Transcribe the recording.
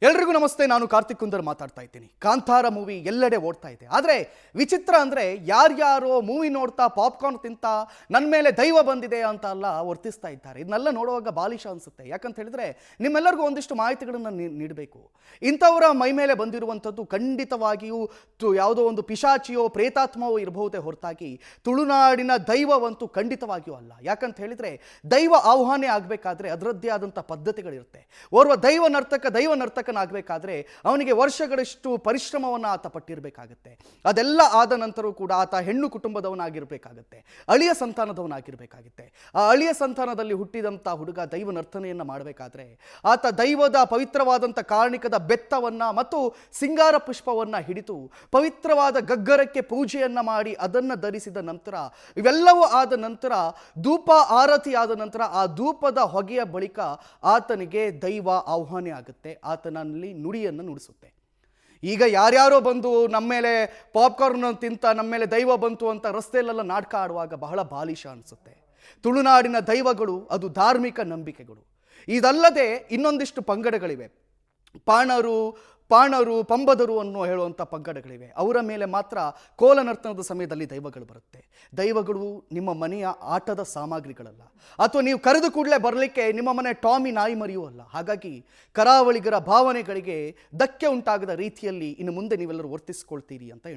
ಎಲ್ರಿಗೂ ನಮಸ್ತೆ. ನಾನು ಕಾರ್ತಿಕ್ ಕುಂದರ್ ಮಾತಾಡ್ತಾ ಇದ್ದೀನಿ. ಕಾಂತಾರ ಮೂವಿ ಎಲ್ಲೆಡೆ ಓಡ್ತಾ ಇದೆ. ಆದರೆ ವಿಚಿತ್ರ ಅಂದರೆ ಯಾರ್ಯಾರೋ ಮೂವಿ ನೋಡ್ತಾ ಪಾಪ್ಕಾರ್ನ್ ತಿಂತ ನನ್ನ ಮೇಲೆ ದೈವ ಬಂದಿದೆ ಅಂತ ಎಲ್ಲ ವರ್ತಿಸ್ತಾ ಇದ್ದಾರೆ. ಇದನ್ನೆಲ್ಲ ನೋಡುವಾಗ ಬಾಲಿಶ ಅನಿಸುತ್ತೆ. ಯಾಕಂತ ಹೇಳಿದ್ರೆ ನಿಮ್ಮೆಲ್ಲರಿಗೂ ಒಂದಿಷ್ಟು ಮಾಹಿತಿಗಳನ್ನು ನೀಡಬೇಕು. ಇಂಥವರ ಮೈ ಮೇಲೆ ಬಂದಿರುವಂಥದ್ದು ಖಂಡಿತವಾಗಿಯೂ ಯಾವುದೋ ಒಂದು ಪಿಶಾಚಿಯೋ ಪ್ರೇತಾತ್ಮವೋ ಇರಬಹುದೇ ಹೊರತಾಗಿ ತುಳುನಾಡಿನ ದೈವವಂತೂ ಖಂಡಿತವಾಗಿಯೂ ಅಲ್ಲ. ಯಾಕಂತ ಹೇಳಿದ್ರೆ ದೈವ ಆಹ್ವಾನ ಆಗಬೇಕಾದ್ರೆ ಅದರದ್ದೇ ಆದಂಥ ಪದ್ಧತಿಗಳಿರುತ್ತೆ. ಓರ್ವ ದೈವ ನರ್ತಕನಾಗಬೇಕಾದ್ರೆ ಅವನಿಗೆ ವರ್ಷಗಳಷ್ಟು ಪರಿಶ್ರಮವನ್ನು ಆತ ಪಟ್ಟಿರಬೇಕಾಗತ್ತೆ. ಅದೆಲ್ಲ ಆದ ನಂತರ ಕೂಡ ಆತ ಹೆಣ್ಣು ಕುಟುಂಬದವನಾಗಿರಬೇಕಾಗತ್ತೆ, ಅಳಿಯ ಸಂತಾನದವನಾಗಿರಬೇಕಾಗುತ್ತೆ. ಆ ಅಳಿಯ ಸಂತಾನದಲ್ಲಿ ಹುಟ್ಟಿದಂಥ ಹುಡುಗ ದೈವ ನರ್ತನೆಯನ್ನು ಮಾಡಬೇಕಾದ್ರೆ ಆತ ದೈವದ ಪವಿತ್ರವಾದಂಥ ಕಾರಣಿಕದ ಬೆತ್ತವನ್ನ ಮತ್ತು ಸಿಂಗಾರ ಪುಷ್ಪವನ್ನ ಹಿಡಿದು ಪವಿತ್ರವಾದ ಗಗ್ಗರಕ್ಕೆ ಪೂಜೆಯನ್ನ ಮಾಡಿ ಅದನ್ನು ಧರಿಸಿದ ನಂತರ ಇವೆಲ್ಲವೂ ಆದ ನಂತರ ಧೂಪ ಆರತಿ ಆದ ನಂತರ ಆ ಧೂಪದ ಹೊಗೆಯ ಬಳಿಕ ಆತನಿಗೆ ದೈವ ಆಹ್ವಾನ ಆಗುತ್ತೆ, ಆತನಲ್ಲಿ ನುಡಿಯನ್ನು ನುಡಿಸುತ್ತೆ. ಈಗ ಯಾರ್ಯಾರೋ ಬಂದು ನಮ್ಮ ಮೇಲೆ ಪಾಪ್ಕಾರ್ನ್ ತಿಂತ ನಮ್ಮ ಮೇಲೆ ದೈವ ಬಂತು ಅಂತ ರಸ್ತೆಯಲ್ಲೆಲ್ಲ ನಾಟಕ ಆಡುವಾಗ ಬಹಳ ಬಾಲಿಶ ಅನಿಸುತ್ತೆ. ತುಳುನಾಡಿನ ದೈವಗಳು ಅದು ಧಾರ್ಮಿಕ ನಂಬಿಕೆಗಳು. ಇದಲ್ಲದೆ ಇನ್ನೊಂದಿಷ್ಟು ಪಂಗಡಗಳಿವೆ. ಪಾಣರು ಪಂಬದರು ಅನ್ನೋ ಹೇಳುವಂಥ ಪಂಗಡಗಳಿವೆ. ಅವರ ಮೇಲೆ ಮಾತ್ರ ಕೋಲ ನರ್ತನದ ಸಮಯದಲ್ಲಿ ದೈವಗಳು ಬರುತ್ತೆ. ದೈವಗಳು ನಿಮ್ಮ ಮನೆಯ ಆಟದ ಸಾಮಗ್ರಿಗಳಲ್ಲ, ಅಥವಾ ನೀವು ಕರೆದು ಕೂಡಲೇ ಬರಲಿಕ್ಕೆ ನಿಮ್ಮ ಮನೆ ಟಾಮಿ ನಾಯಿ ಮರಿಯೂ ಅಲ್ಲ. ಹಾಗಾಗಿ ಕರಾವಳಿಗರ ಭಾವನೆಗಳಿಗೆ ಧಕ್ಕೆ ಉಂಟಾಗದ ರೀತಿಯಲ್ಲಿ ಇನ್ನು ಮುಂದೆ ನೀವೆಲ್ಲರೂ ವರ್ತಿಸ್ಕೊಳ್ತೀರಿ ಅಂತ